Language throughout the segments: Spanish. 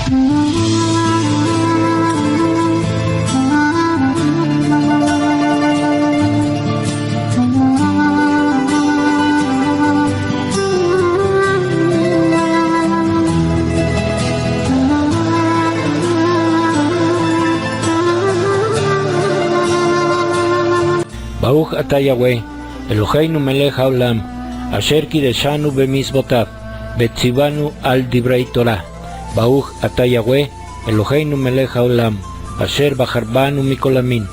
Baruch Ata Yahweh, Eloheinu melech haolam, asher kideshanu b'mitzvotav, v'tzivanu al divrei Torah. Baruch Ata Yahweh, Eloheinu melech haolam, asher bacharbanu mikol amin,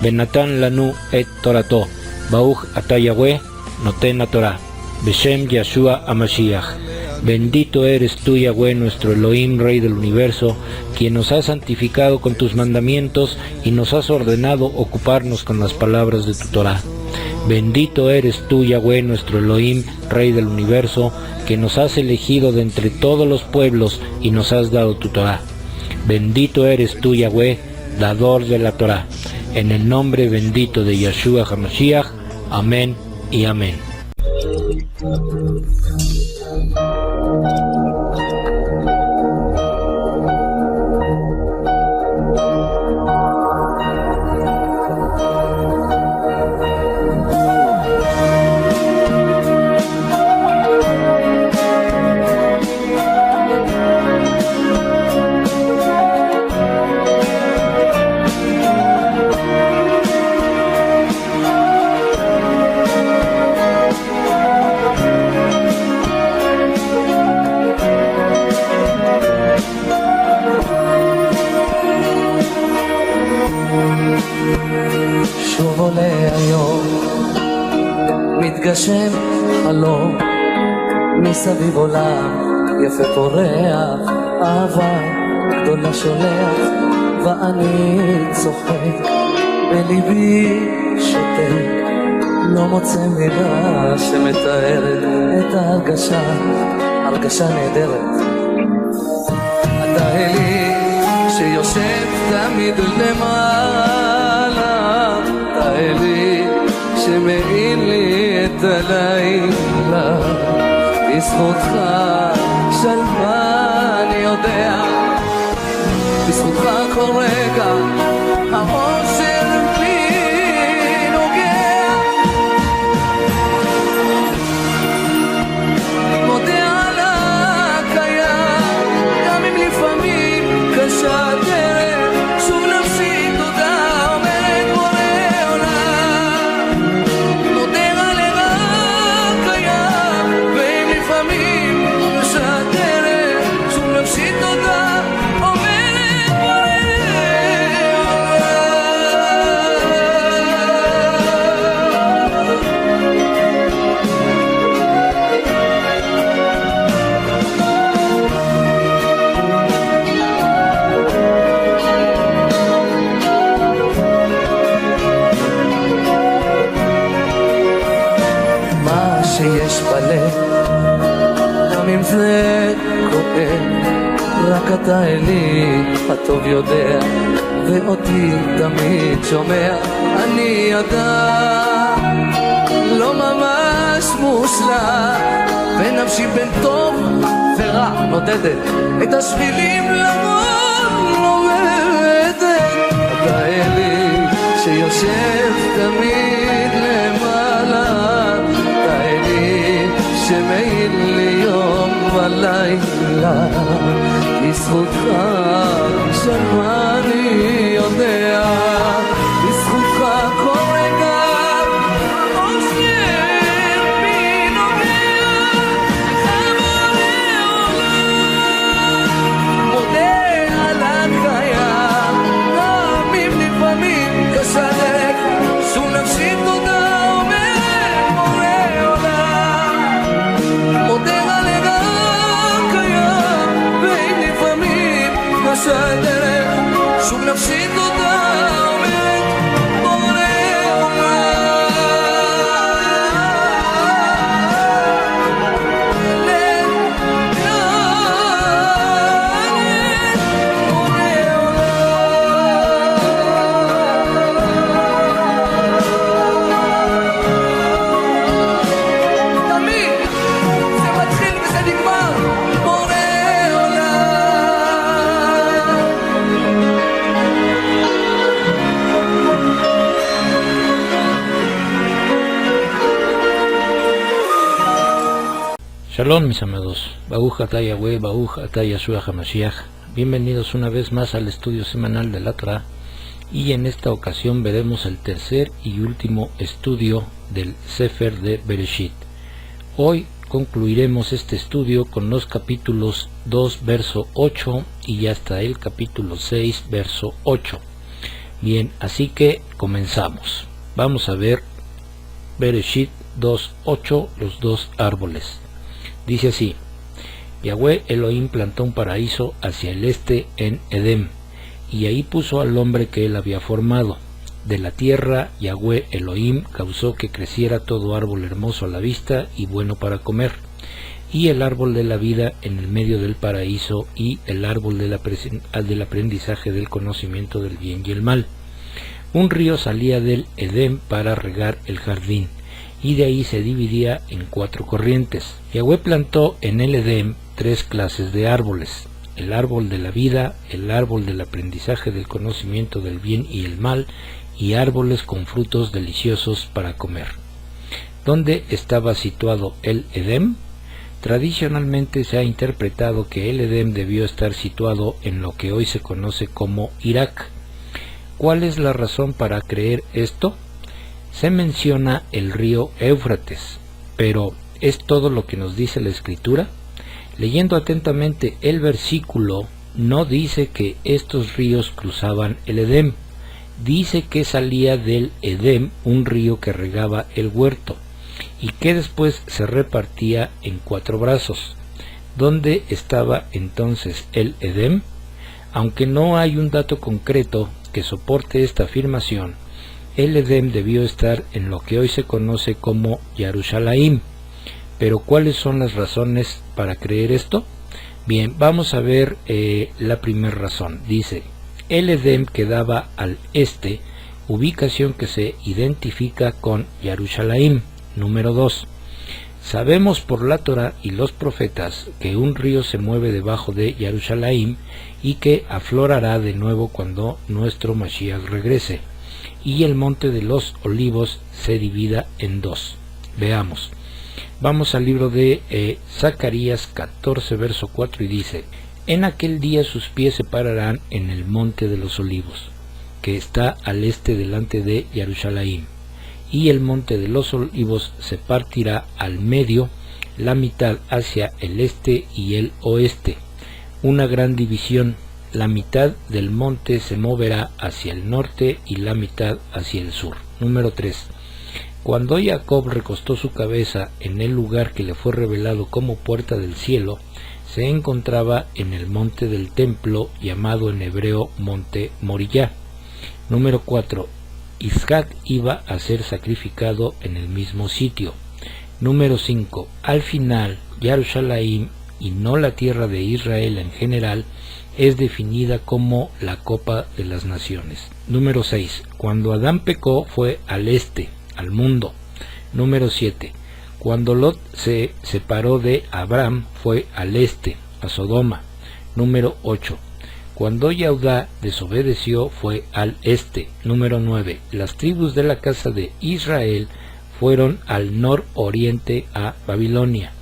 v'natan lanu et torato. Baruch Ata Yahweh, noten Torah. Beshem Yeshua HaMashiach. Bendito eres tú, Yahweh, nuestro Elohim, Rey del Universo, quien nos has santificado con tus mandamientos y nos has ordenado ocuparnos con las palabras de tu Torah. Bendito eres tú, Yahweh, nuestro Elohim, Rey del Universo, que nos has elegido de entre todos los pueblos y nos has dado tu Torah. Bendito eres tú, Yahweh, dador de la Torah. En el nombre bendito de Yeshua HaMashiach. Amén y amén. שוב עולה היום, מתגשם חלום, מסביב עולם יפה פורח, אהבה גדולה שולח, ואני צוחק, בליבי שותק, לא מוצא מילה שמתארת את ההרגשה, הרגשה נהדרת. אתה אלי שיושב תמיד למעלה, אתה אלי שמעין לי את הלילה, בזכותך שלווה אני יודע, בזכותך כל רגע האושר בי נוגע, מודה על הקיים, גם אם לפעמים קשה הדרך, שוב נפשי תודה אומרת בורא עולם, מודה על הקיים, ואם לפעמים קשה הדרך, שוב נפשי תודה אומרת בורא מה שיש בלב, גם אם זה כואב, רק אתה אלי הטוב יודע, ואותי תמיד שומע. אני אדם לא ממש מושלם, ונפשי בין טוב ורע נודדת, את השבילים למון לומדת. אתה אלי שיושב תמיד למעלה, אתה אלי שמעין לי יום ולילה, בזכותך שלווה אני יודע, בזכותך כל רגע האושר בי נוגע, לך בורא עולם, מודה על הקיים, גם אם לפעמים קשה דרך, שוב נפשי תודה אומרת בורא עולם, מודה על הקיים, ואם לפעמים קשה הדרך, שוב נפשי תודה אומרת בורא עולם. Shalom, mis amados. Baruch atah Yahweh, Baruch atah Yeshua HaMashiach. Bienvenidos una vez más al estudio semanal de la Torah, y en esta ocasión veremos el tercer y último estudio del Sefer de Bereshit. Hoy concluiremos este estudio con los capítulos 2, verso 8 y hasta el capítulo 6, verso 8. Bien, así que comenzamos. Vamos a ver Bereshit 2:8, los dos árboles. Dice así: Yahweh Elohim plantó un paraíso hacia el este en Edén, y ahí puso al hombre que él había formado. De la tierra, Yahweh Elohim causó que creciera todo árbol hermoso a la vista y bueno para comer, y el árbol de la vida en el medio del paraíso, y el árbol del aprendizaje del conocimiento del bien y el mal. Un río salía del Edén para regar el jardín, y de ahí se dividía en 4 corrientes. Yahweh plantó en el Edén 3 clases de árboles: el árbol de la vida, el árbol del aprendizaje del conocimiento del bien y el mal, y árboles con frutos deliciosos para comer. ¿Dónde estaba situado el Edén? Tradicionalmente se ha interpretado que el Edén debió estar situado en lo que hoy se conoce como Irak. ¿Cuál es la razón para creer esto? Se menciona el río Éufrates, pero ¿es todo lo que nos dice la Escritura? Leyendo atentamente el versículo, no dice que estos ríos cruzaban el Edén. Dice que salía del Edén un río que regaba el huerto, y que después se repartía en 4 brazos. ¿Dónde estaba entonces el Edén? Aunque no hay un dato concreto que soporte esta afirmación, el Edén debió estar en lo que hoy se conoce como Jerusalén. Pero ¿cuáles son las razones para creer esto? Bien, vamos a ver la primera razón. Dice: el Edén quedaba al este, ubicación que se identifica con Jerusalén. Número 2. Sabemos por la Torah y los profetas que un río se mueve debajo de Jerusalén y que aflorará de nuevo cuando nuestro Mashiach regrese, y el monte de los olivos se divida en 2. Veamos. Vamos al libro de Zacarías 14, verso 4, y dice: En aquel día sus pies se pararán en el monte de los olivos, que está al este delante de Jerusalén, y el monte de los olivos se partirá al medio, la mitad hacia el este y el oeste, una gran división. La mitad del monte se moverá hacia el norte y la mitad hacia el sur. Número 3. Cuando Jacob recostó su cabeza en el lugar que le fue revelado como puerta del cielo, se encontraba en el monte del templo, llamado en hebreo Monte Morillá. Número 4. Isaac iba a ser sacrificado en el mismo sitio. Número 5. Al final, Jerusalén, y no la tierra de Israel en general, es definida como la copa de las naciones. Número 6. Cuando Adán pecó fue al este, al mundo. Número 7. Cuando Lot se separó de Abraham fue al este, a Sodoma. Número 8. Cuando Yahudá desobedeció fue al este. Número 9. Las tribus de la casa de Israel fueron al nororiente, a Babilonia.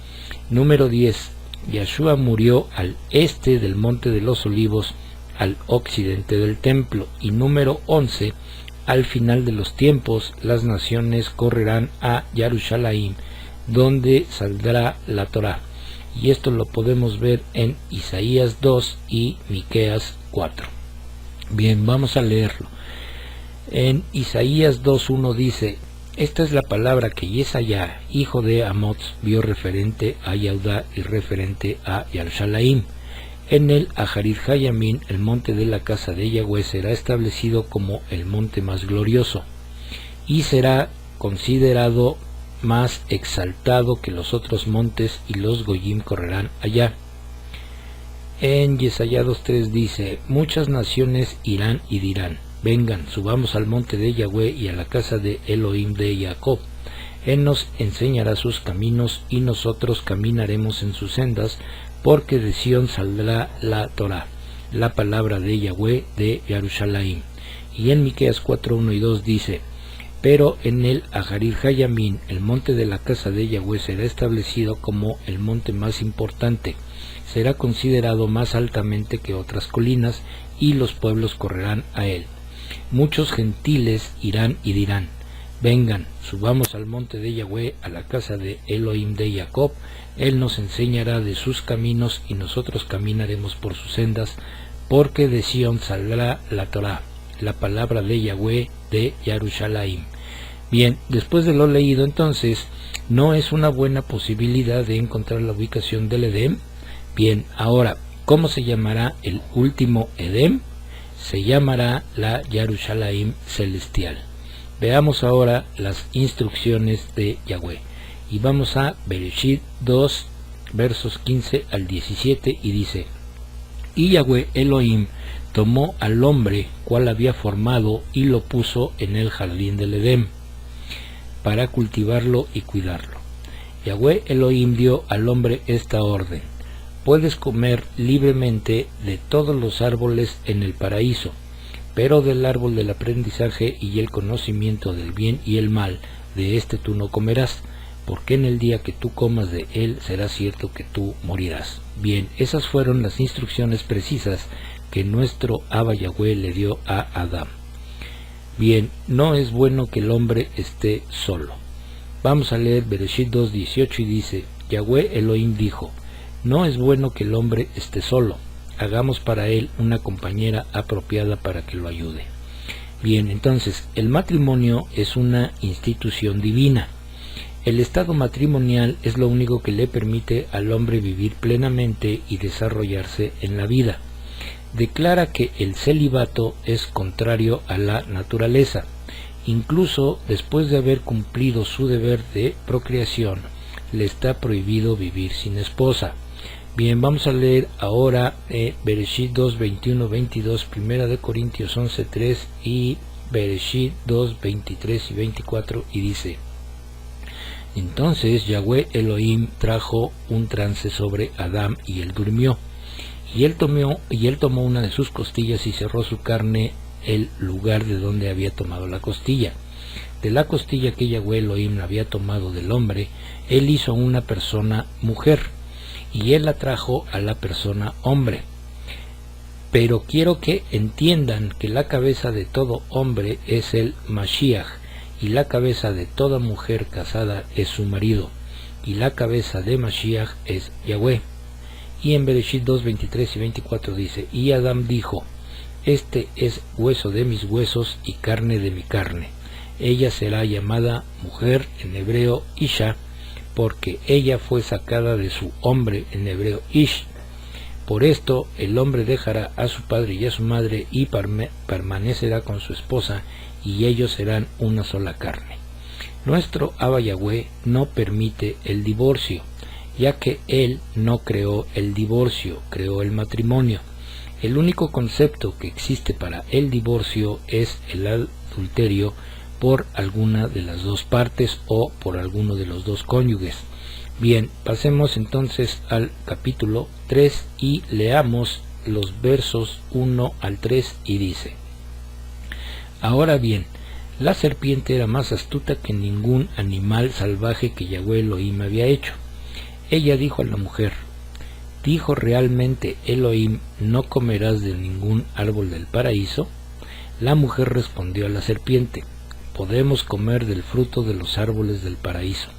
Número 10. Yeshua murió al este del monte de los olivos, al occidente del templo. Y número 11. Al final de los tiempos, las naciones correrán a Jerusalén, donde saldrá la Torá. Y esto lo podemos ver en Isaías 2 y Miqueas 4. Bien, vamos a leerlo. En Isaías 2:1 dice: Esta es la palabra que Yesaya, hijo de Amoz, vio referente a Yahudá y referente a Jerusalén. En el Aharit Hayamín, el monte de la casa de Yahweh será establecido como el monte más glorioso, y será considerado más exaltado que los otros montes, y los Goyim correrán allá. En Yesaya 2:3 dice: Muchas naciones irán y dirán: Vengan, subamos al monte de Yahweh y a la casa de Elohim de Jacob. Él nos enseñará sus caminos y nosotros caminaremos en sus sendas, porque de Sión saldrá la Torá, la palabra de Yahweh de Jerusalén. Y en Miqueas 4:1 y 2 dice: Pero en el Ajarir Hayamín, el monte de la casa de Yahweh será establecido como el monte más importante, será considerado más altamente que otras colinas, y los pueblos correrán a él. Muchos gentiles irán y dirán: vengan, subamos al monte de Yahweh, a la casa de Elohim de Jacob. Él nos enseñará de sus caminos y nosotros caminaremos por sus sendas, porque de Sión saldrá la Torá, la palabra de Yahweh de Jerusalén. Bien, después de lo leído, entonces, ¿no es una buena posibilidad de encontrar la ubicación del Edén? Bien, ahora, ¿cómo se llamará el último Edén? Se llamará la Jerusalén celestial. Veamos ahora las instrucciones de Yahweh. Y vamos a Bereshit 2, versos 15 al 17, y dice: y Yahweh Elohim tomó al hombre cual había formado y lo puso en el jardín del Edén para cultivarlo y cuidarlo. Yahweh Elohim dio al hombre esta orden: puedes comer libremente de todos los árboles en el paraíso, pero del árbol del aprendizaje y el conocimiento del bien y el mal, de este tú no comerás, porque en el día que tú comas de él será cierto que tú morirás. Bien, esas fueron las instrucciones precisas que nuestro Abba Yahweh le dio a Adán. Bien, no es bueno que el hombre esté solo. Vamos a leer Bereshit 2:18 y dice: Yahweh Elohim dijo: no es bueno que el hombre esté solo, hagamos para él una compañera apropiada para que lo ayude. Bien, entonces, el matrimonio es una institución divina. El estado matrimonial es lo único que le permite al hombre vivir plenamente y desarrollarse en la vida. Declara que el celibato es contrario a la naturaleza. Incluso después de haber cumplido su deber de procreación, le está prohibido vivir sin esposa. Bien, vamos a leer ahora Bereshit 2, 21, 22, 1 de Corintios 11, 3 y Bereshit 2, 23 y 24, y dice: entonces Yahweh Elohim trajo un trance sobre Adán y él durmió. Y él tomó una de sus costillas y cerró su carne el lugar de donde había tomado la costilla. De la costilla que Yahweh Elohim había tomado del hombre, él hizo una persona mujer, y él la trajo a la persona hombre. Pero quiero que entiendan que la cabeza de todo hombre es el Mashiach, y la cabeza de toda mujer casada es su marido, y la cabeza de Mashiach es Yahweh. Y en Bereshit 2, 23 y 24 dice: y Adán dijo: este es hueso de mis huesos y carne de mi carne. Ella será llamada mujer, en hebreo Isha, porque ella fue sacada de su hombre, en hebreo Ish. Por esto el hombre dejará a su padre y a su madre y permanecerá con su esposa, y ellos serán una sola carne. Nuestro Abba Yahweh no permite el divorcio, ya que él no creó el divorcio, creó el matrimonio. El único concepto que existe para el divorcio es el adulterio por alguna de las dos partes o por alguno de los dos cónyuges. Bien, pasemos entonces al capítulo 3 y leamos los versos 1 al 3 y dice: ahora bien, la serpiente era más astuta que ningún animal salvaje que Yahweh Elohim había hecho. Ella dijo a la mujer: ¿dijo realmente Elohim, no comerás de ningún árbol del paraíso? La mujer respondió a la serpiente: podemos comer del fruto de los árboles del paraíso.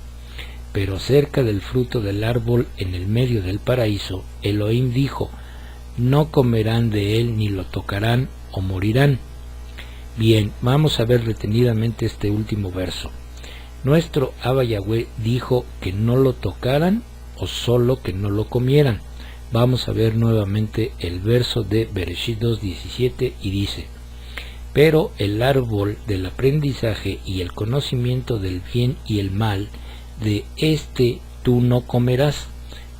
Pero acerca del fruto del árbol en el medio del paraíso, Elohim dijo: no comerán de él ni lo tocarán o morirán. Bien, vamos a ver detenidamente este último verso. Nuestro Abba Yahweh dijo que no lo tocaran o solo que no lo comieran. Vamos a ver nuevamente el verso de Bereshit 2:17 y dice: pero el árbol del aprendizaje y el conocimiento del bien y el mal, de este tú no comerás,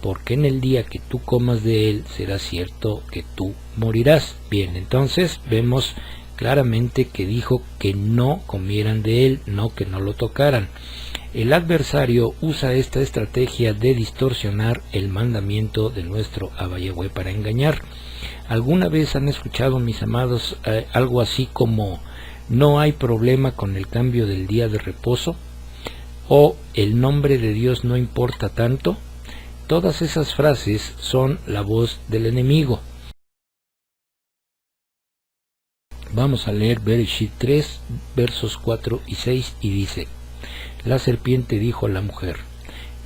porque en el día que tú comas de él será cierto que tú morirás. Bien, entonces vemos claramente que dijo que no comieran de él, no que no lo tocaran. El adversario usa esta estrategia de distorsionar el mandamiento de nuestro Abba Yahweh para engañar. ¿Alguna vez han escuchado, mis amados, algo así como: ¿No hay problema con el cambio del día de reposo? ¿O el nombre de Dios no importa tanto? Todas esas frases son la voz del enemigo. Vamos a leer Bereshit 3, versos 4 y 6 y dice: La serpiente dijo a la mujer: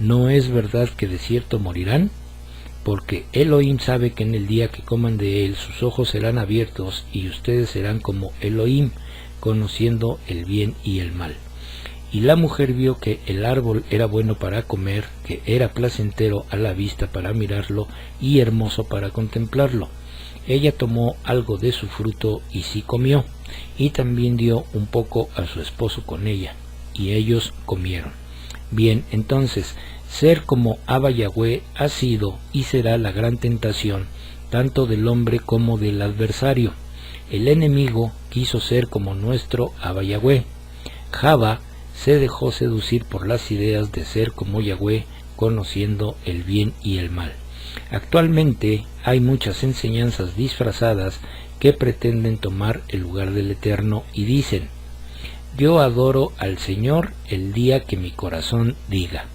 ¿No es verdad que de cierto morirán? Porque Elohim sabe que en el día que coman de él sus ojos serán abiertos y ustedes serán como Elohim, conociendo el bien y el mal. Y la mujer vio que el árbol era bueno para comer, que era placentero a la vista para mirarlo y hermoso para contemplarlo. Ella tomó algo de su fruto y sí comió, y también dio un poco a su esposo con ella, y ellos comieron. Bien, entonces, ser como Abba Yahweh ha sido y será la gran tentación, tanto del hombre como del adversario. El enemigo quiso ser como nuestro Abba Yahweh. Java se dejó seducir por las ideas de ser como Yahweh, conociendo el bien y el mal. Actualmente hay muchas enseñanzas disfrazadas que pretenden tomar el lugar del Eterno y dicen: yo adoro al Señor el día que mi corazón diga.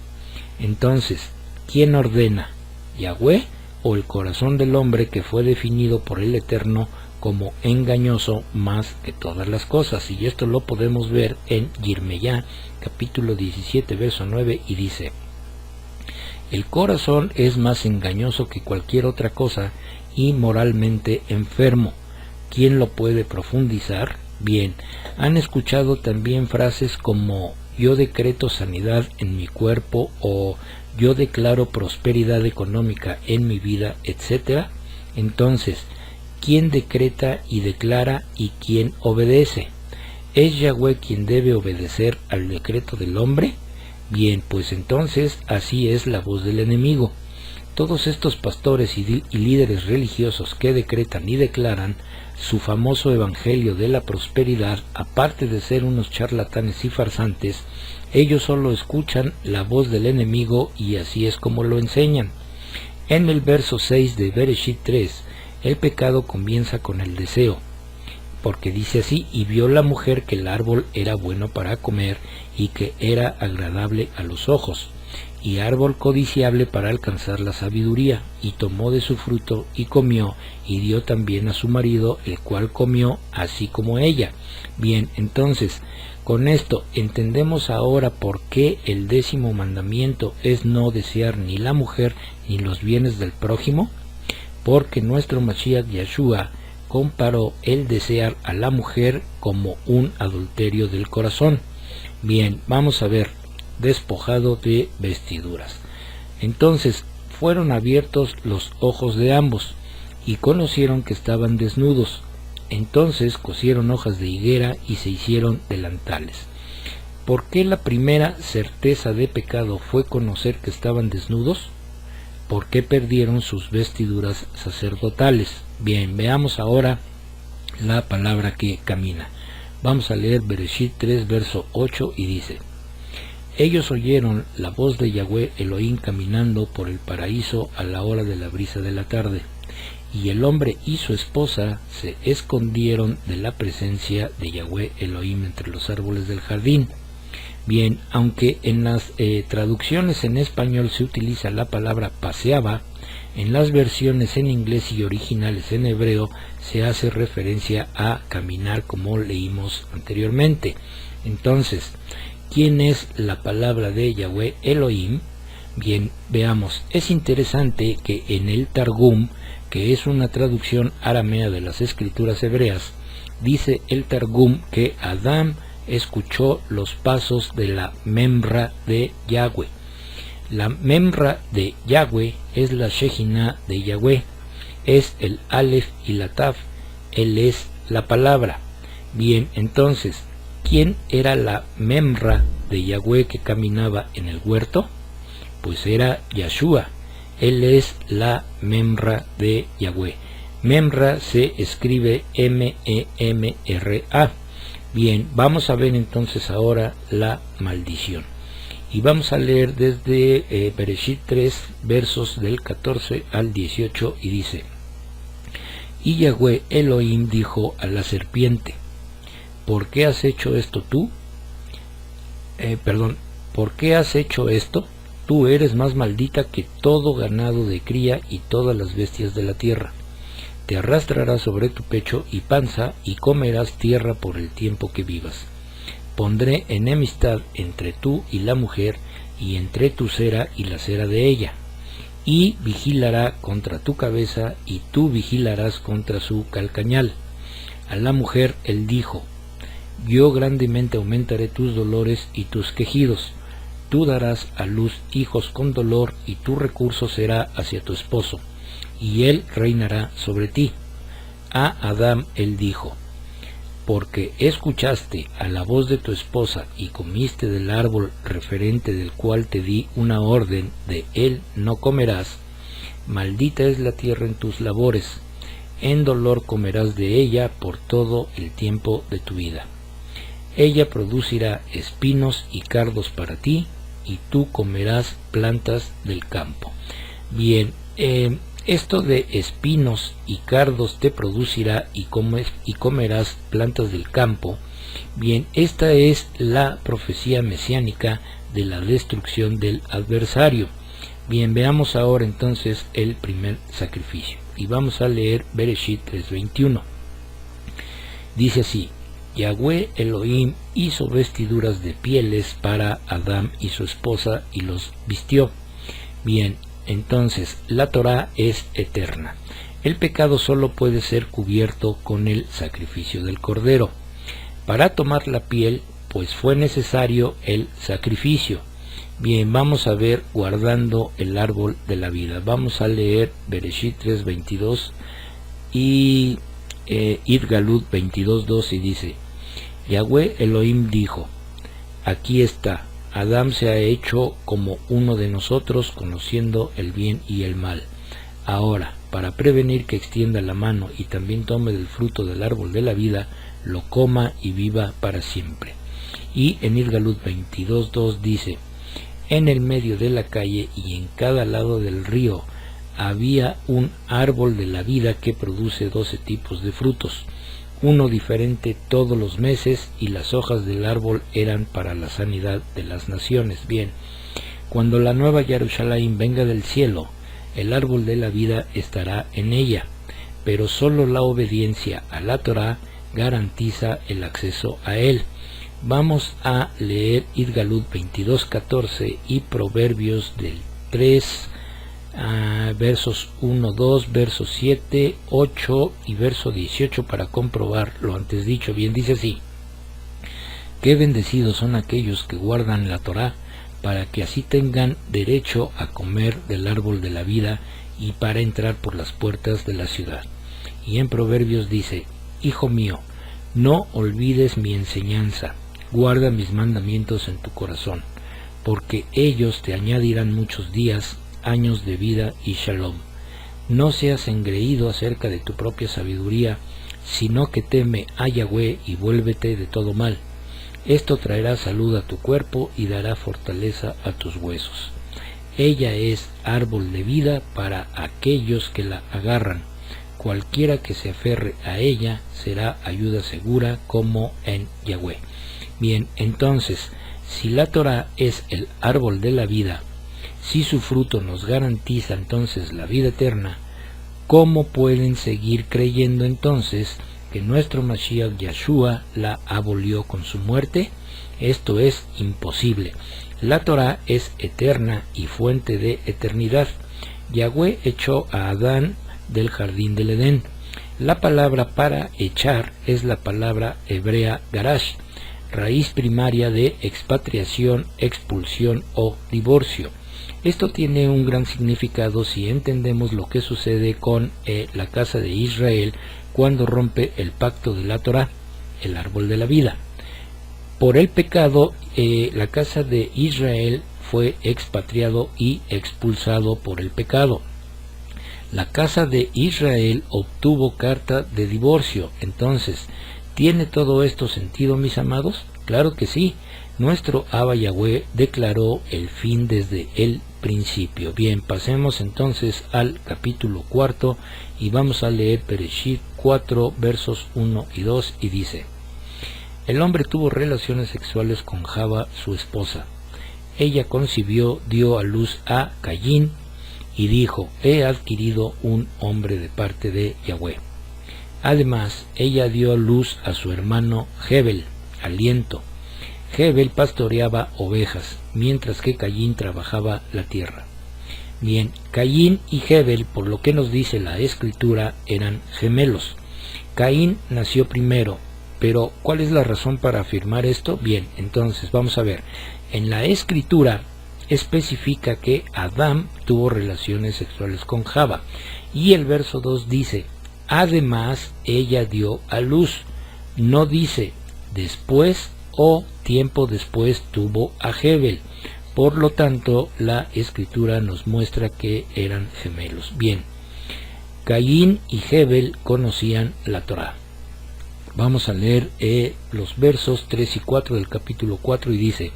Entonces, ¿quién ordena? ¿Yahweh o el corazón del hombre que fue definido por el Eterno como engañoso más que todas las cosas? Y esto lo podemos ver en Yirmeyá, capítulo 17, verso 9, y dice: el corazón es más engañoso que cualquier otra cosa y moralmente enfermo. ¿Quién lo puede profundizar? Bien, han escuchado también frases como yo decreto sanidad en mi cuerpo o yo declaro prosperidad económica en mi vida, etc. Entonces, ¿quién decreta y declara y quién obedece? ¿Es Yahweh quien debe obedecer al decreto del hombre? Bien, pues entonces así es la voz del enemigo. Todos estos pastores y líderes religiosos que decretan y declaran su famoso evangelio de la prosperidad, aparte de ser unos charlatanes y farsantes, ellos solo escuchan la voz del enemigo y así es como lo enseñan. En el verso 6 de Bereshit 3, el pecado comienza con el deseo, porque dice así: y vio la mujer que el árbol era bueno para comer y que era agradable a los ojos, y árbol codiciable para alcanzar la sabiduría, y tomó de su fruto y comió, y dio también a su marido, el cual comió así como ella. Bien, entonces, con esto entendemos ahora por qué el 10º mandamiento es no desear ni la mujer ni los bienes del prójimo, porque nuestro Mashiach Yeshua comparó el desear a la mujer como un adulterio del corazón. Bien, vamos a ver, despojado de vestiduras. Entonces fueron abiertos los ojos de ambos, y conocieron que estaban desnudos. Entonces cosieron hojas de higuera y se hicieron delantales. ¿Por qué la primera certeza de pecado fue conocer que estaban desnudos? ¿Por qué perdieron sus vestiduras sacerdotales? Bien, veamos ahora la palabra que camina. Vamos a leer Bereshit 3, verso 8, y dice: ellos oyeron la voz de Yahweh Elohim caminando por el paraíso a la hora de la brisa de la tarde, y el hombre y su esposa se escondieron de la presencia de Yahweh Elohim entre los árboles del jardín. Bien, aunque en las traducciones en español se utiliza la palabra paseaba, en las versiones en inglés y originales en hebreo se hace referencia a caminar, como leímos anteriormente. Entonces, ¿quién es la palabra de Yahweh Elohim? Bien, veamos. Es interesante que en el Targum, que es una traducción aramea de las escrituras hebreas, dice el Targum que Adán escuchó los pasos de la memra de Yahweh. La memra de Yahweh es la Shejinah de Yahweh, es el Aleph y la Tav, él es la palabra. Bien, entonces, ¿quién era la memra de Yahweh que caminaba en el huerto? Pues era Yeshua, él es la memra de Yahweh. Memra se escribe M-E-M-R-A. Bien, vamos a ver entonces ahora la maldición. Y vamos a leer desde Bereshit 3, versos del 14 al 18, y dice: y Yahweh Elohim dijo a la serpiente: ¿por qué has hecho esto tú? ¿Por qué has hecho esto? Tú eres más maldita que todo ganado de cría y todas las bestias de la tierra. Te arrastrarás sobre tu pecho y panza y comerás tierra por el tiempo que vivas. Pondré enemistad entre tú y la mujer, y entre tu cera y la cera de ella, y vigilará contra tu cabeza, y tú vigilarás contra su calcañal. A la mujer él dijo: yo grandemente aumentaré tus dolores y tus quejidos. Tú darás a luz hijos con dolor, y tu recurso será hacia tu esposo, y él reinará sobre ti. A Adán él dijo: porque escuchaste a la voz de tu esposa y comiste del árbol referente del cual te di una orden, de él no comerás, maldita es la tierra en tus labores, en dolor comerás de ella por todo el tiempo de tu vida. Ella producirá espinos y cardos para ti, y tú comerás plantas del campo. Bien, esto de espinos y cardos te producirá y comerás plantas del campo. Bien, esta es la profecía mesiánica de la destrucción del adversario. Bien, veamos ahora entonces el primer sacrificio. Y vamos a leer Bereshit 3:21. Dice así: Yahweh Elohim hizo vestiduras de pieles para Adán y su esposa y los vistió. Bien, entonces la Torá es eterna. El pecado solo puede ser cubierto con el sacrificio del cordero. Para tomar la piel, pues fue necesario el sacrificio. Bien, vamos a ver guardando el árbol de la vida. Vamos a leer Bereshit 3:22 y Idgalut 22:2, y dice: Yahweh Elohim dijo: aquí está, Adán se ha hecho como uno de nosotros, conociendo el bien y el mal. Ahora, para prevenir que extienda la mano y también tome del fruto del árbol de la vida, lo coma y viva para siempre. Y en Idgalut 22:2 dice: en el medio de la calle y en cada lado del río había un árbol de la vida que produce 12 tipos de frutos, uno diferente todos los meses, y las hojas del árbol eran para la sanidad de las naciones. Bien, cuando la nueva Jerusalén venga del cielo, el árbol de la vida estará en ella, pero solo la obediencia a la Torá garantiza el acceso a él. Vamos a leer Idgalut 22:14 y Proverbios del 3, versos 1, 2, versos 7, 8 y verso 18 para comprobar lo antes dicho. Bien, dice así: qué bendecidos son aquellos que guardan la Torá, para que así tengan derecho a comer del árbol de la vida y para entrar por las puertas de la ciudad. Y en Proverbios dice: hijo mío, no olvides mi enseñanza, guarda mis mandamientos en tu corazón, porque ellos te añadirán muchos días, años de vida y shalom. No seas engreído acerca de tu propia sabiduría, sino que teme a Yahweh y vuélvete de todo mal. Esto traerá salud a tu cuerpo y dará fortaleza a tus huesos. Ella es árbol de vida para aquellos que la agarran. Cualquiera que se aferre a ella será ayuda segura como en Yahweh. Bien, entonces, si la Torá es el árbol de la vida, si su fruto nos garantiza entonces la vida eterna, ¿cómo pueden seguir creyendo entonces que nuestro Mashiach Yahshua la abolió con su muerte? Esto es imposible. La Torá es eterna y fuente de eternidad. Yahweh echó a Adán del jardín del Edén. La palabra para echar es la palabra hebrea garash, raíz primaria de expatriación, expulsión o divorcio. Esto tiene un gran significado si entendemos lo que sucede con la casa de Israel cuando rompe el pacto de la Torá, el árbol de la vida. Por el pecado, la casa de Israel fue expatriado y expulsado por el pecado. La casa de Israel obtuvo carta de divorcio. Entonces, ¿tiene todo esto sentido, mis amados? Claro que sí. Nuestro Abba Yahweh declaró el fin desde el principio. Bien, pasemos entonces al capítulo 4 y vamos a leer Bereshit 4 versos 1 y 2 y dice: El hombre tuvo relaciones sexuales con Java, su esposa. Ella concibió, dio a luz a Caín y dijo: he adquirido un hombre de parte de Yahweh. Además, ella dio a luz a su hermano Hebel, aliento. Hebel pastoreaba ovejas, mientras que Caín trabajaba la tierra. Bien, Caín y Hebel, por lo que nos dice la Escritura, eran gemelos. Caín nació primero, pero ¿cuál es la razón para afirmar esto? Bien, entonces vamos a ver. En la Escritura especifica que Adán tuvo relaciones sexuales con Java, y el verso 2 dice: además ella dio a luz. No dice después o tiempo después tuvo a Hebel. Por lo tanto, la Escritura nos muestra que eran gemelos. Bien, Caín y Hebel conocían la Torá. Vamos a leer los versos 3 y 4 del capítulo 4 y dice: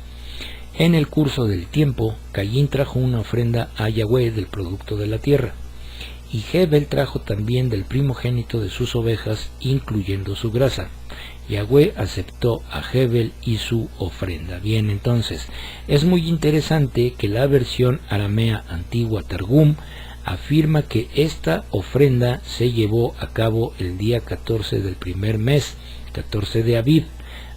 en el curso del tiempo, Caín trajo una ofrenda a Yahweh del producto de la tierra, y Hebel trajo también del primogénito de sus ovejas, incluyendo su grasa. Yahweh aceptó a Hebel y su ofrenda. Bien, entonces, es muy interesante que la versión aramea antigua Targum afirma que esta ofrenda se llevó a cabo el día 14 del primer mes, 14 de Aviv.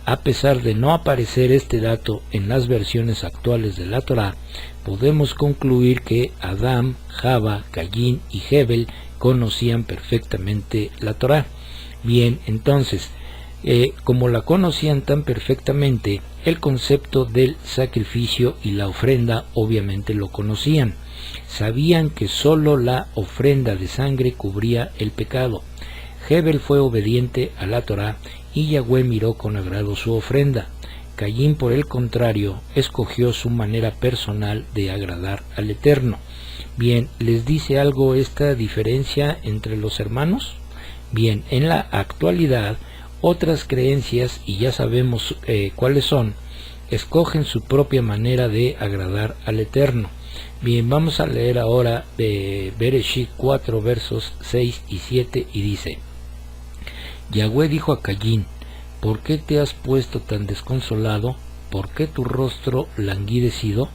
A pesar de no aparecer este dato en las versiones actuales de la Torá, podemos concluir que Adán, Java, Caín y Hebel conocían perfectamente la Torá. Bien, entonces, como la conocían tan perfectamente, el concepto del sacrificio y la ofrenda obviamente lo conocían. Sabían que sólo la ofrenda de sangre cubría el pecado. Hebel fue obediente a la Torá y Yahweh miró con agrado su ofrenda. Caín, por el contrario, escogió su manera personal de agradar al Eterno. Bien, ¿les dice algo esta diferencia entre los hermanos? Bien, en la actualidad, otras creencias, y ya sabemos cuáles son, escogen su propia manera de agradar al Eterno. Bien, vamos a leer ahora de Bereshit 4 versos 6 y 7 y dice: Yahweh dijo a Caín: ¿por qué te has puesto tan desconsolado? ¿Por qué tu rostro languidecido?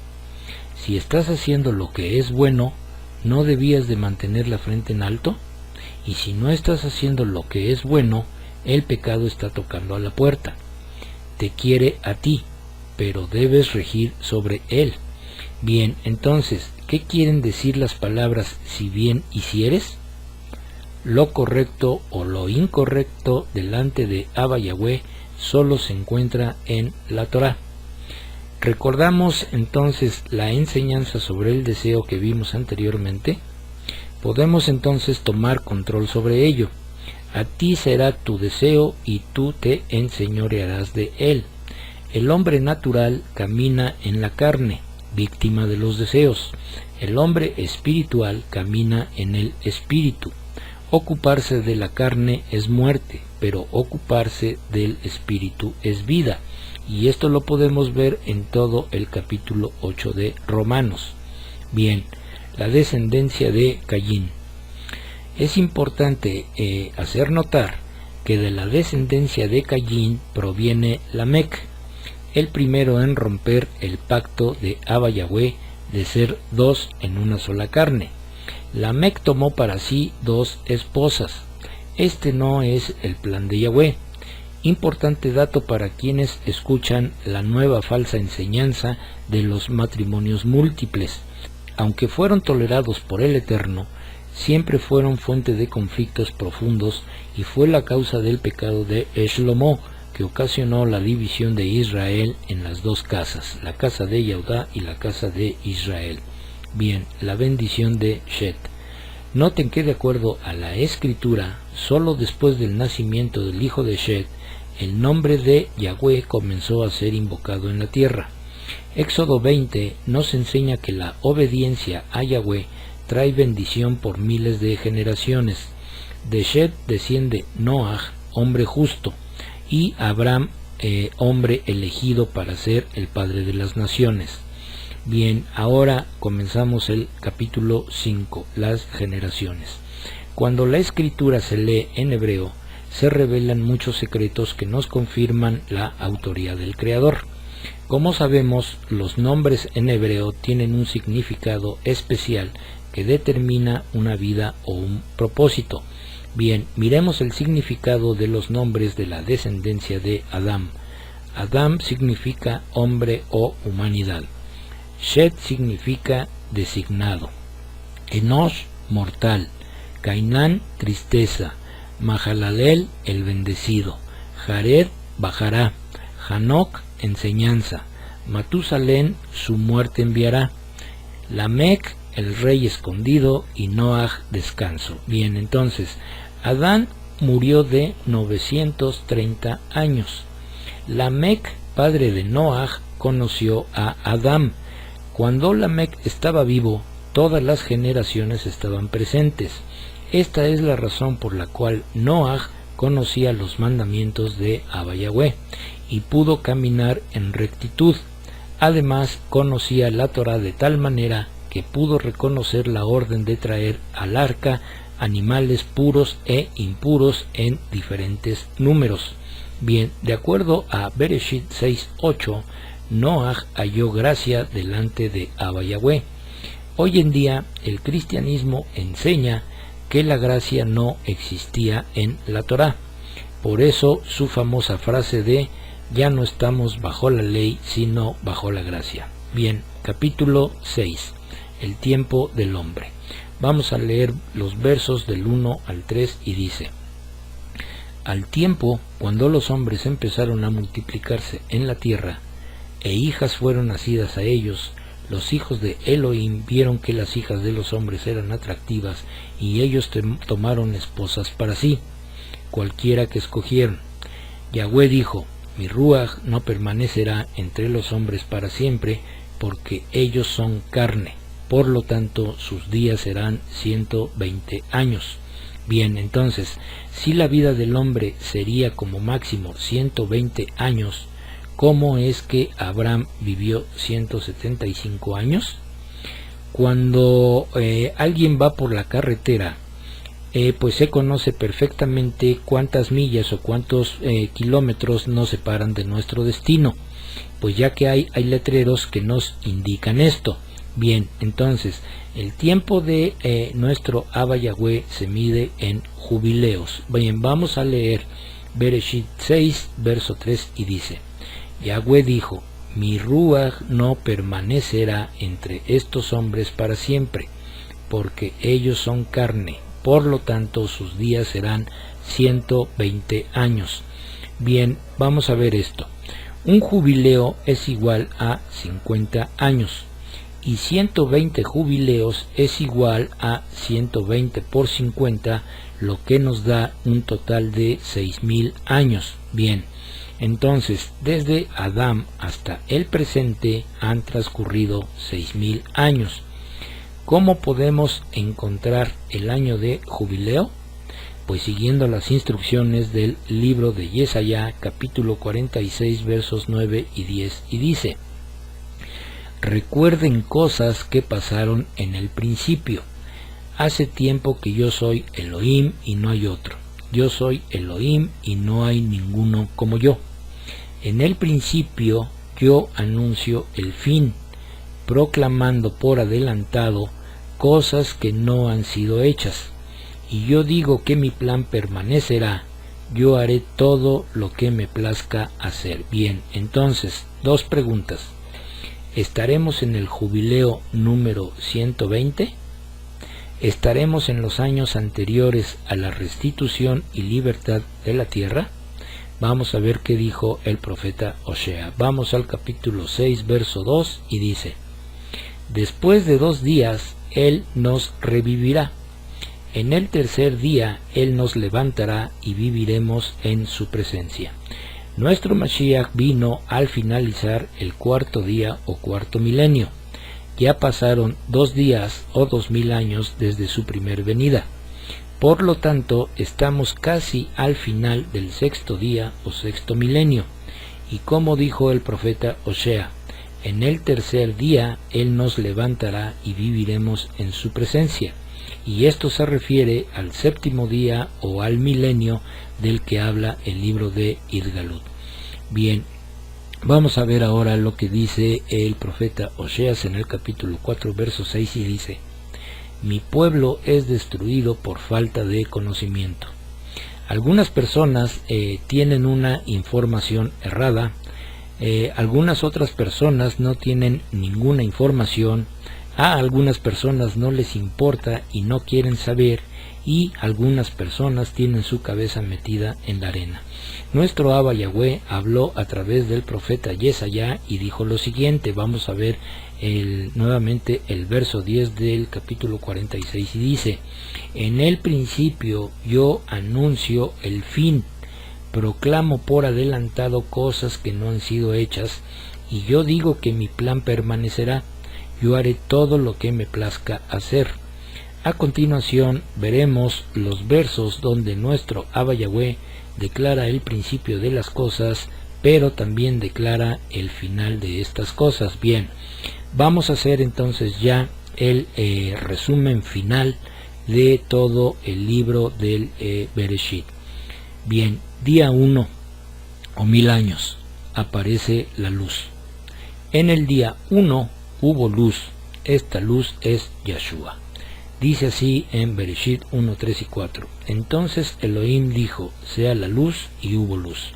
Si estás haciendo lo que es bueno, ¿no debías de mantener la frente en alto? Y si no estás haciendo lo que es bueno, el pecado está tocando a la puerta. Te quiere a ti, pero debes regir sobre él. Bien, entonces, ¿qué quieren decir las palabras si bien hicieres? Lo correcto o lo incorrecto delante de Abba Yahweh solo se encuentra en la Torá. ¿Recordamos entonces la enseñanza sobre el deseo que vimos anteriormente? Podemos entonces tomar control sobre ello. A ti será tu deseo y tú te enseñorearás de él. El hombre natural camina en la carne, víctima de los deseos. El hombre espiritual camina en el espíritu. Ocuparse de la carne es muerte, pero ocuparse del espíritu es vida. Y esto lo podemos ver en todo el capítulo 8 de Romanos. Bien, la descendencia de Caín. Es importante hacer notar que de la descendencia de Caín proviene Lamec, el primero en romper el pacto de Abba Yahweh de ser dos en una sola carne. Lamec tomó para sí dos esposas. Este no es el plan de Yahweh. Importante dato para quienes escuchan la nueva falsa enseñanza de los matrimonios múltiples. Aunque fueron tolerados por el Eterno, siempre fueron fuente de conflictos profundos y fue la causa del pecado de Shlomo, que ocasionó la división de Israel en las dos casas, la casa de Yehudá y la casa de Israel. Bien, la bendición de Shet. Noten que de acuerdo a la Escritura, solo después del nacimiento del hijo de Shet, el nombre de Yahweh comenzó a ser invocado en la tierra. Éxodo 20 nos enseña que la obediencia a Yahweh trae bendición por miles de generaciones. De Shet desciende Noaj, hombre justo, y Abraham, hombre elegido para ser el padre de las naciones. Bien, ahora comenzamos el capítulo 5, las generaciones. Cuando la escritura se lee en hebreo, se revelan muchos secretos que nos confirman la autoría del Creador. Como sabemos, los nombres en hebreo tienen un significado especial que determina una vida o un propósito. Bien, miremos el significado de los nombres de la descendencia de Adán. Adán significa hombre o humanidad. Shet significa designado. Enosh, mortal. Cainán, tristeza. Mahalalel, el bendecido. Jared, bajará. Hanok, enseñanza. Matusalén, su muerte enviará. Lamec, el rey escondido, y Noaj, descanso. Bien, entonces, Adán murió de 930 años. Lamec, padre de Noaj, conoció a Adán. Cuando Lamec estaba vivo, todas las generaciones estaban presentes. Esta es la razón por la cual Noaj conocía los mandamientos de Abba Yahweh y pudo caminar en rectitud. Además, conocía la Torá de tal manera que pudo reconocer la orden de traer al arca animales puros e impuros en diferentes números. Bien, de acuerdo a Bereshit 6:8, Noaj halló gracia delante de Abba Yahweh. Hoy en día, el cristianismo enseña que la gracia no existía en la Torá. Por eso su famosa frase de ya no estamos bajo la ley, sino bajo la gracia. Bien, capítulo 6, el tiempo del hombre. Vamos a leer los versos del 1 al 3 y dice: Al tiempo, cuando los hombres empezaron a multiplicarse en la tierra, e hijas fueron nacidas a ellos, los hijos de Elohim vieron que las hijas de los hombres eran atractivas, y ellos tomaron esposas para sí, cualquiera que escogieron. Yahweh dijo: Mi ruaj no permanecerá entre los hombres para siempre, porque ellos son carne, por lo tanto sus días serán 120 años. Bien, entonces, si la vida del hombre sería como máximo 120 años, ¿cómo es que Abraham vivió 175 años? Cuando alguien va por la carretera, pues se conoce perfectamente cuántas millas o cuántos kilómetros nos separan de nuestro destino, pues ya que hay letreros que nos indican esto. Bien, entonces, el tiempo de nuestro Abba Yahweh se mide en jubileos. Bien, vamos a leer Bereshit 6, verso 3, y dice: Yahweh dijo: Mi ruaj no permanecerá entre estos hombres para siempre, porque ellos son carne, por lo tanto sus días serán 120 años. Bien, vamos a ver esto. Un jubileo es igual a 50 años, y 120 jubileos es igual a 120 por 50, lo que nos da un total de 6,000 años. Bien, entonces, desde Adán hasta el presente han transcurrido 6,000 años. ¿Cómo podemos encontrar el año de jubileo? Pues siguiendo las instrucciones del libro de Yesaya, capítulo 46, versos 9 y 10, y dice: Recuerden cosas que pasaron en el principio. Hace tiempo que yo soy Elohim y no hay otro. Yo soy Elohim y no hay ninguno como yo. En el principio yo anuncio el fin, proclamando por adelantado cosas que no han sido hechas. Y yo digo que mi plan permanecerá, yo haré todo lo que me plazca hacer. Bien, entonces, dos preguntas. ¿Estaremos en el jubileo número 120? ¿Estaremos en los años anteriores a la restitución y libertad de la tierra? Vamos a ver qué dijo el profeta Osea. Vamos al capítulo 6, verso 2, y dice: Después de 2 días, Él nos revivirá. En el tercer día, Él nos levantará y viviremos en su presencia. Nuestro Mashiach vino al finalizar el 4º día o 4º milenio. Ya pasaron 2 días o 2000 años desde su primer venida. Por lo tanto, estamos casi al final del 6º día o 6º milenio. Y como dijo el profeta Osea, en el tercer día Él nos levantará y viviremos en su presencia. y esto se refiere al séptimo día o al milenio del que habla el libro de Idgalut. Bien, vamos a ver ahora lo que dice el profeta Oseas en el capítulo 4, verso 6, y dice: mi pueblo es destruido por falta de conocimiento. Algunas personas tienen una información errada, algunas otras personas no tienen ninguna información, a algunas personas no les importa y no quieren saber, y algunas personas tienen su cabeza metida en la arena. Nuestro Abba Yahweh habló a través del profeta Yesaya y dijo lo siguiente. Vamos a ver nuevamente el verso 10 del capítulo 46, y dice: en el principio yo anuncio el fin, proclamo por adelantado cosas que no han sido hechas, y yo digo que mi plan permanecerá, yo haré todo lo que me plazca hacer. A continuación veremos los versos donde nuestro Abba Yahweh declara el principio de las cosas, pero también declara el final de estas cosas. Bien, vamos a hacer entonces ya el resumen final de todo el libro del Bereshit. Bien, día 1 o 1000 años aparece la luz. En el día 1 hubo luz, esta luz es Yahshua. Dice así en Bereshit 1, 3 y 4. Entonces Elohim dijo: sea la luz, y hubo luz.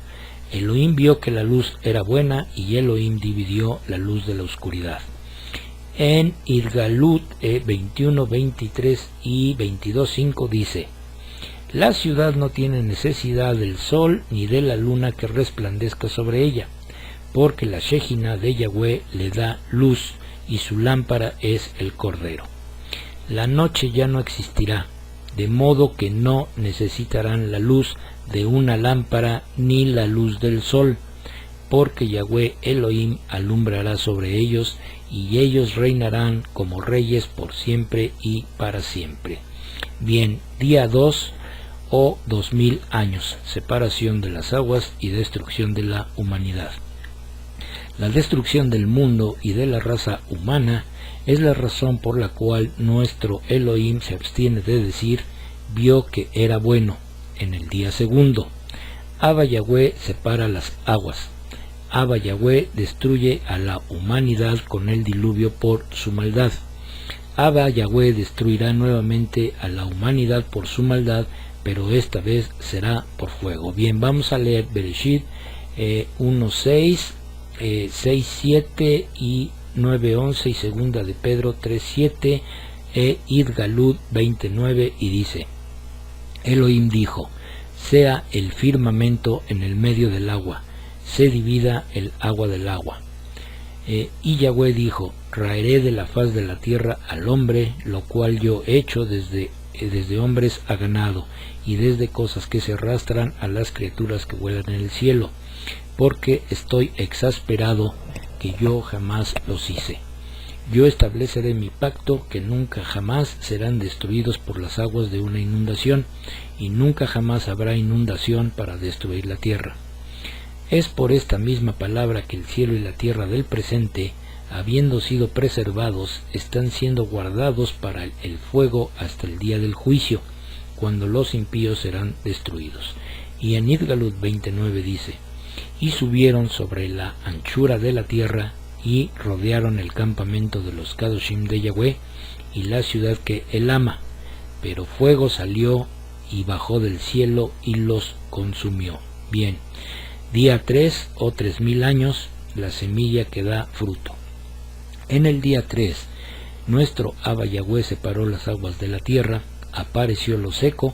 Elohim vio que la luz era buena, y Elohim dividió la luz de la oscuridad. En Idgalut 21, 23 y 22, 5 dice: la ciudad no tiene necesidad del sol ni de la luna que resplandezca sobre ella, porque la Shejina de Yahweh le da luz, y su lámpara es el Cordero. La noche ya no existirá, de modo que no necesitarán la luz de una lámpara ni la luz del sol, porque Yahweh Elohim alumbrará sobre ellos, y ellos reinarán como reyes por siempre y para siempre. Bien, día 2 o 2000 años, separación de las aguas y destrucción de la humanidad. La destrucción del mundo y de la raza humana es la razón por la cual nuestro Elohim se abstiene de decir: vio que era bueno, en el día segundo. Abba Yahweh separa las aguas. Abba Yahweh destruye a la humanidad con el diluvio por su maldad. Abba Yahweh destruirá nuevamente a la humanidad por su maldad, pero esta vez será por fuego. Bien, vamos a leer Bereshit 1:6, 6:7 y 9:11, y segunda de Pedro 3:7 Idgalut 20:9, y dice: Elohim dijo: sea el firmamento en el medio del agua, se divida el agua del agua. Y Yahweh dijo: raeré de la faz de la tierra al hombre, lo cual yo he hecho desde hombres a ganado, y desde cosas que se arrastran a las criaturas que vuelan en el cielo, porque estoy exasperado que yo jamás los hice. Yo estableceré mi pacto, que nunca jamás serán destruidos por las aguas de una inundación, y nunca jamás habrá inundación para destruir la tierra. Es por esta misma palabra que el cielo y la tierra del presente, habiendo sido preservados, están siendo guardados para el fuego hasta el día del juicio, cuando los impíos serán destruidos. Y en Idgalut 29 dice: y subieron sobre la anchura de la tierra, y rodearon el campamento de los Kadoshim de Yahweh, y la ciudad que él ama. Pero fuego salió y bajó del cielo y los consumió. Bien, día 3 o 3000 años, la semilla que da fruto. En el día 3, nuestro Abba Yahweh separó las aguas de la tierra, apareció lo seco,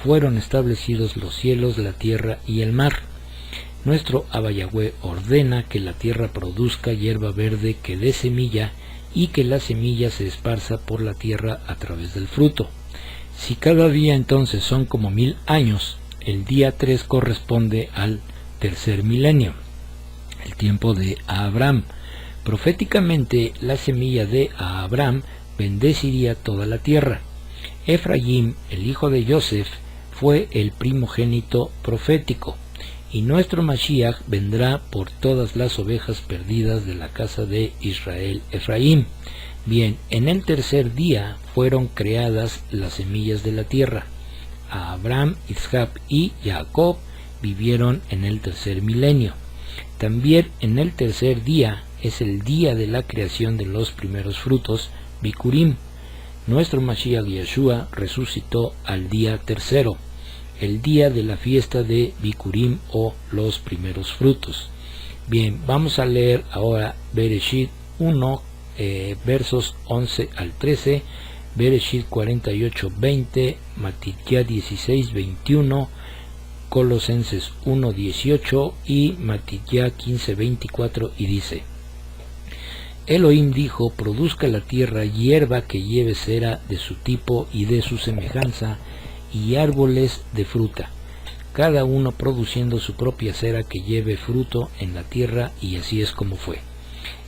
fueron establecidos los cielos, la tierra y el mar. Nuestro Abba Yahweh ordena que la tierra produzca hierba verde que dé semilla, y que la semilla se esparza por la tierra a través del fruto. Si cada día entonces son como 1000 años, el día 3 corresponde al tercer milenio, el tiempo de Abraham. Proféticamente, la semilla de Abraham bendeciría toda la tierra. Efraín, el hijo de Yosef, fue el primogénito profético, y nuestro Mashiach vendrá por todas las ovejas perdidas de la casa de Israel, Efraín. Bien, en el tercer día fueron creadas las semillas de la tierra. Abraham, Isaac y Jacob vivieron en el tercer milenio. También en el tercer día es el día de la creación de los primeros frutos, Bikurim. Nuestro Mashiach Yeshua resucitó al día tercero, el día de la fiesta de Bikurim o los primeros frutos. Bien, vamos a leer ahora Bereshit 1, versos 11 al 13, Bereshit 48, 20, Matitya 16, 21, Colosenses 1, 18 y Matitya 15, 24, y dice: Elohim dijo, produzca la tierra hierba que lleve cera de su tipo y de su semejanza, y árboles de fruta, cada uno produciendo su propia cera que lleve fruto en la tierra, y así es como fue.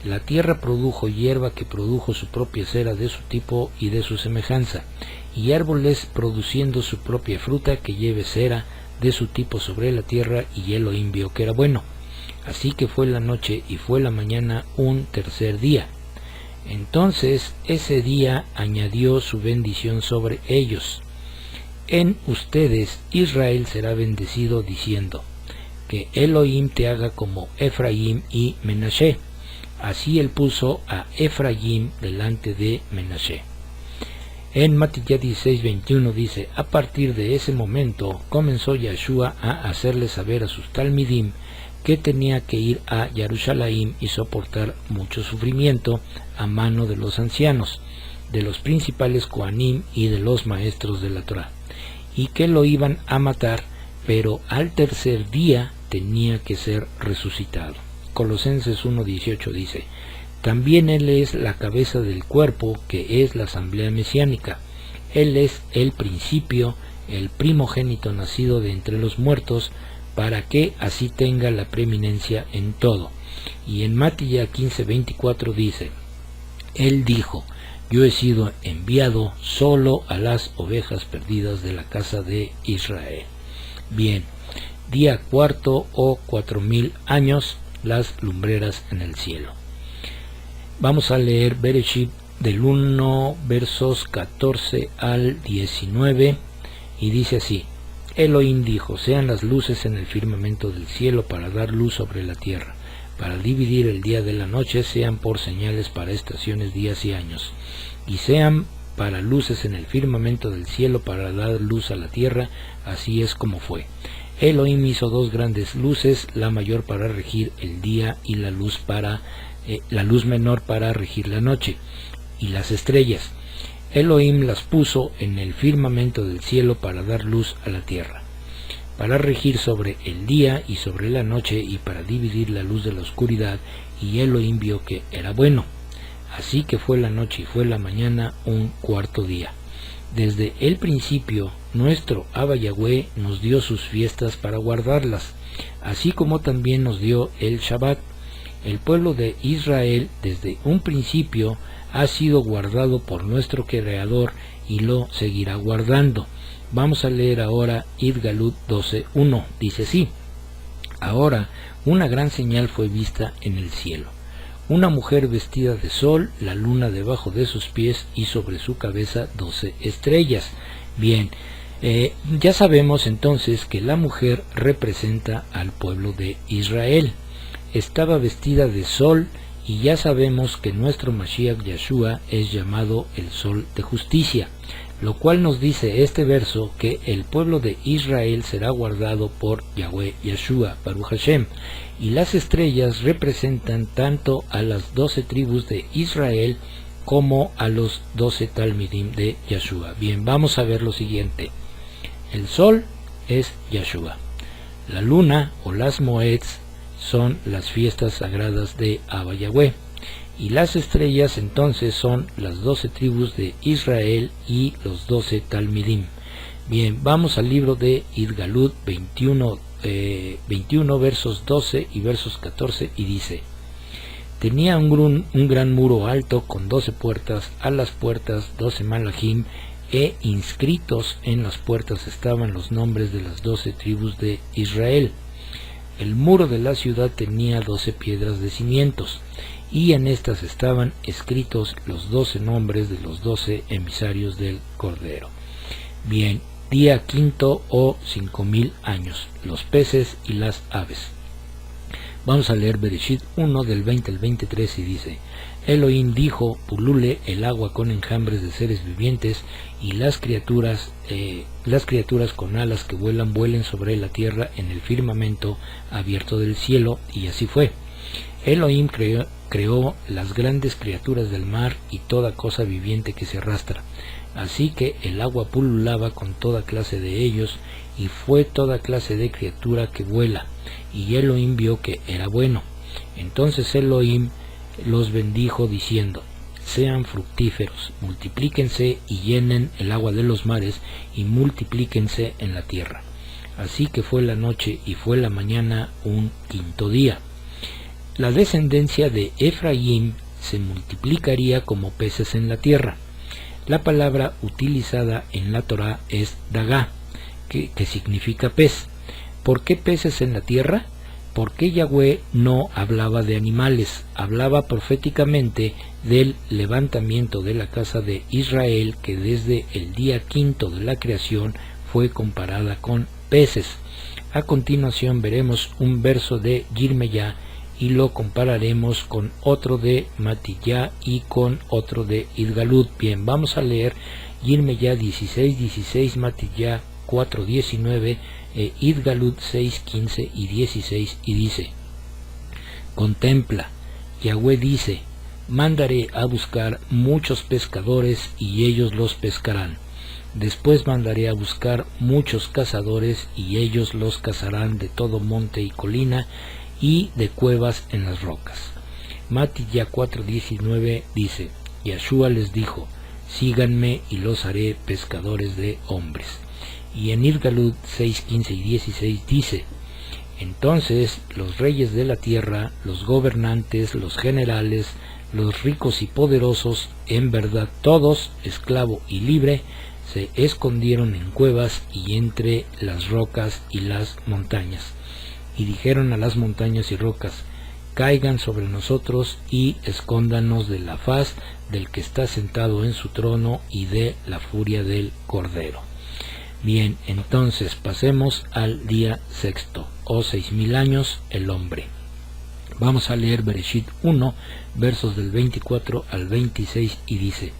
La tierra produjo hierba que produjo su propia cera de su tipo y de su semejanza, y árboles produciendo su propia fruta que lleve cera de su tipo sobre la tierra, y Elohim vio que era bueno. Así que fue la noche y fue la mañana un tercer día. Entonces ese día añadió su bendición sobre ellos. En ustedes Israel será bendecido diciendo: que Elohim te haga como Efraín y Menashe. Así él puso a Efraín delante de Menashe. En Matitya 16, 21 dice: a partir de ese momento comenzó Yeshua a hacerle saber a sus talmidim que tenía que ir a Jerusalén y soportar mucho sufrimiento a mano de los ancianos, de los principales Kohanim y de los maestros de la Torá, y que lo iban a matar, pero al tercer día tenía que ser resucitado. Colosenses 1:18 dice: también él es la cabeza del cuerpo, que es la asamblea mesiánica. Él es el principio, el primogénito nacido de entre los muertos, para que así tenga la preeminencia en todo. Y en Matitya 15:24 dice: él dijo: yo he sido enviado solo a las ovejas perdidas de la casa de Israel. Bien, día cuarto o 4000 años, las lumbreras en el cielo. Vamos a leer Bereshit del 1 versos 14 al 19, y dice así: Elohim dijo: sean las luces en el firmamento del cielo para dar luz sobre la tierra, para dividir el día de la noche, sean por señales para estaciones, días y años, y sean para luces en el firmamento del cielo para dar luz a la tierra. Así es como fue. Elohim hizo dos grandes luces, la mayor para regir el día y la luz menor para regir la noche, y las estrellas. Elohim las puso en el firmamento del cielo para dar luz a la tierra, para regir sobre el día y sobre la noche, y para dividir la luz de la oscuridad, y Elohim vio que era bueno. Así que fue la noche y fue la mañana un cuarto día. Desde el principio, nuestro Abba Yahweh nos dio sus fiestas para guardarlas, así como también nos dio el Shabbat. El pueblo de Israel desde un principio ha sido guardado por nuestro Creador y lo seguirá guardando. Vamos a leer ahora Idgalut 12:1. Dice así: ahora una gran señal fue vista en el cielo. Una mujer vestida de sol, la luna debajo de sus pies y sobre su cabeza 12 estrellas. Bien, ya sabemos entonces que la mujer representa al pueblo de Israel. Estaba vestida de sol, y ya sabemos que nuestro Mashiach Yeshua es llamado el sol de justicia, lo cual nos dice este verso que el pueblo de Israel será guardado por Yahweh Yeshua, Baruch Hashem, y las estrellas representan tanto a las 12 tribus de Israel como a los 12 talmidim de Yeshua. Bien, vamos a ver lo siguiente. El sol es Yeshua. La luna o las moeds son las fiestas sagradas de Abba Yahweh, y las estrellas entonces son las 12 tribus de Israel y los 12 talmidim. Bien, vamos al libro de Idgalut 21 versos 12 y versos 14, y dice: tenía un gran muro alto con 12 puertas, a las puertas 12 malachim, e inscritos en las puertas estaban los nombres de las 12 tribus de Israel. El muro de la ciudad tenía 12 piedras de cimientos, y en estas estaban escritos los 12 nombres de los 12 emisarios del Cordero. Bien, día quinto o 5000 años, los peces y las aves. Vamos a leer Bereshit 1 del 20 al 23 y dice: Elohim dijo, pulule el agua con enjambres de seres vivientes, y las criaturas con alas que vuelan, vuelen sobre la tierra en el firmamento abierto del cielo, y así fue. Elohim creó las grandes criaturas del mar y toda cosa viviente que se arrastra. Así que el agua pululaba con toda clase de ellos, y fue toda clase de criatura que vuela, y Elohim vio que era bueno. Entonces Elohim los bendijo diciendo: sean fructíferos, multiplíquense y llenen el agua de los mares, y multiplíquense en la tierra. Así que fue la noche y fue la mañana un quinto día. La descendencia de Efraín se multiplicaría como peces en la tierra. La palabra utilizada en la Torá es Dagá, que significa pez. ¿Por qué peces en la tierra? Porque Yahweh no hablaba de animales, hablaba proféticamente del levantamiento de la casa de Israel, que desde el día quinto de la creación fue comparada con peces. A continuación veremos un verso de Yirmeyá y lo compararemos con otro de Matillá y con otro de Idgalud. Bien, vamos a leer Yirmeyá 16:16, Matillá 4:19, Idgalud 6:15 y 16, y dice: contempla, Yahweh dice, mandaré a buscar muchos pescadores y ellos los pescarán. Después mandaré a buscar muchos cazadores y ellos los cazarán de todo monte y colina y de cuevas en las rocas. Matillá 4:19 dice: Yahshua les dijo, síganme y los haré pescadores de hombres. Y en Idgalud 6:15 y 16 dice: entonces los reyes de la tierra, los gobernantes, los generales, los ricos y poderosos, en verdad todos, esclavo y libre, se escondieron en cuevas y entre las rocas y las montañas. Y dijeron a las montañas y rocas: caigan sobre nosotros y escóndanos de la faz del que está sentado en su trono y de la furia del Cordero. Bien, entonces pasemos al día sexto, o 6000 años, el hombre. Vamos a leer Bereshit 1, versos del 24 al 26, y dice: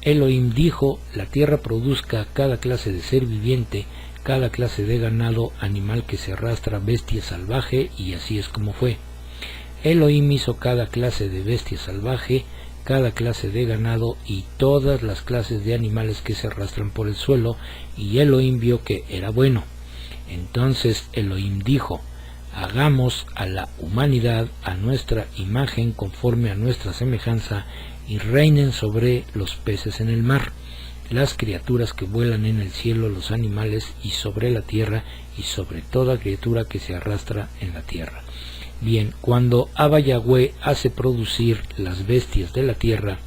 Elohim dijo, la tierra produzca cada clase de ser viviente, cada clase de ganado, animal que se arrastra, bestia salvaje, y así es como fue. Elohim hizo cada clase de bestia salvaje, cada clase de ganado y todas las clases de animales que se arrastran por el suelo, y Elohim vio que era bueno. Entonces Elohim dijo: hagamos a la humanidad a nuestra imagen, conforme a nuestra semejanza, y reinen sobre los peces en el mar, las criaturas que vuelan en el cielo, los animales, y sobre la tierra, y sobre toda criatura que se arrastra en la tierra. Bien, cuando Abba Yahweh hace producir las bestias de la tierra,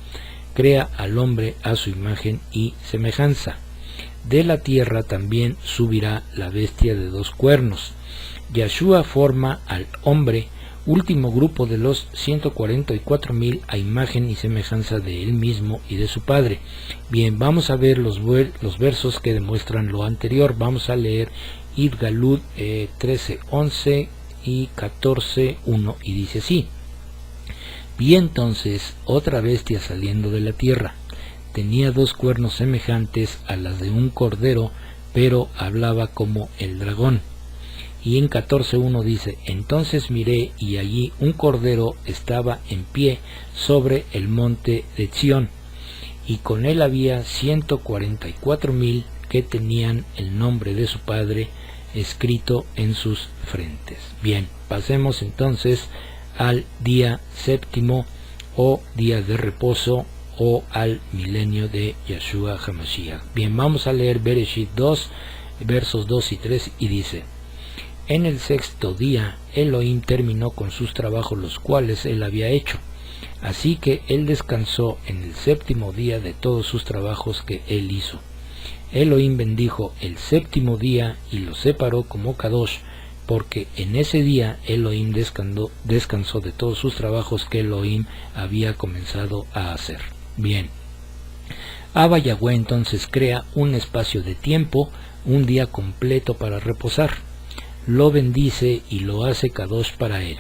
crea al hombre a su imagen y semejanza. De la tierra también subirá la bestia de 2 cuernos. Yahshua forma al hombre, último grupo de los 144,000, a imagen y semejanza de él mismo y de su padre. Bien, vamos a ver los versos que demuestran lo anterior. Vamos a leer Idgalud 13:11 y 14:1, y dice así: vi entonces otra bestia saliendo de la tierra, tenía 2 cuernos semejantes a las de un cordero, pero hablaba como el dragón. Y en 14:1 dice: entonces miré, y allí un cordero estaba en pie sobre el monte de Sión, y con él había 144,000 que tenían el nombre de su padre escrito en sus frentes. Bien, pasemos entonces al día séptimo, o día de reposo, o al milenio de Yahshua HaMashiach. Bien, vamos a leer Bereshit 2, versos 2 y 3, y dice: en el sexto día Elohim terminó con sus trabajos, los cuales él había hecho. Así que él descansó en el séptimo día de todos sus trabajos que él hizo. Elohim bendijo el séptimo día y lo separó como Kadosh, porque en ese día Elohim descansó de todos sus trabajos que Elohim había comenzado a hacer. Bien, Abba Yahweh entonces crea un espacio de tiempo, un día completo para reposar. Lo bendice y lo hace kadosh para él.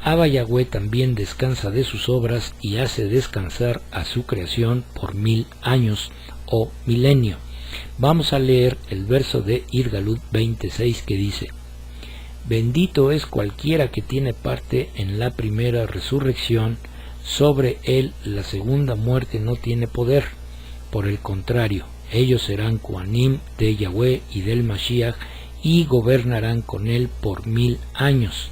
Abba Yahweh también descansa de sus obras y hace descansar a su creación por 1000 años o milenio. Vamos a leer el verso de Irgalut 26 que dice: Bendito es cualquiera que tiene parte en la primera resurrección, sobre él la segunda muerte no tiene poder. Por el contrario, ellos serán Kohanim de Yahweh y del Mashiach y gobernarán con él por 1000 años.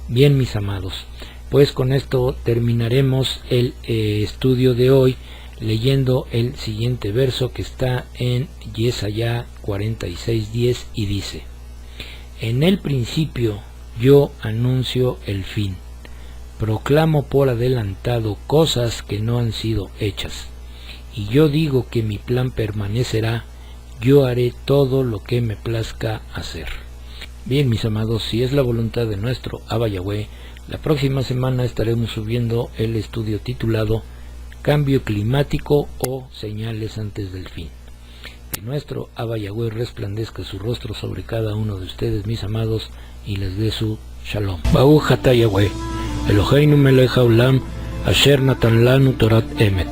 Bien, mis amados, pues con esto terminaremos el estudio de hoy leyendo el siguiente verso que está en Yesaya 46:10 y dice: En el principio yo anuncio el fin, proclamo por adelantado cosas que no han sido hechas, y yo digo que mi plan permanecerá, yo haré todo lo que me plazca hacer. Bien, mis amados, si es la voluntad de nuestro Abba Yahweh, la próxima semana estaremos subiendo el estudio titulado Cambio climático o señales antes del fin. Que nuestro Abba Yahweh resplandezca su rostro sobre cada uno de ustedes, mis amados, y les dé su shalom. Baruch atah Yahweh, Eloheinu melech haolam, asher natan lanu torat emet,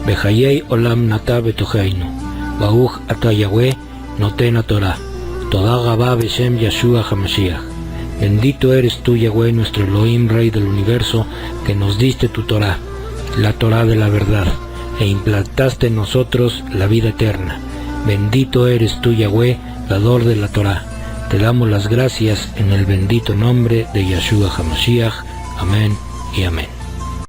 bechayei olam nata betocheinu. Baruch atah Yahweh, noten haTorah. Toda Gabá Beshem Yeshua HaMashiach. Bendito eres tú, Yahweh, nuestro Elohim, Rey del universo, que nos diste tu Torah, la Torah de la verdad, e implantaste en nosotros la vida eterna. Bendito eres tú, Yahweh, dador de la Torah. Te damos las gracias en el bendito nombre de Yeshua HaMashiach. Amén y amén.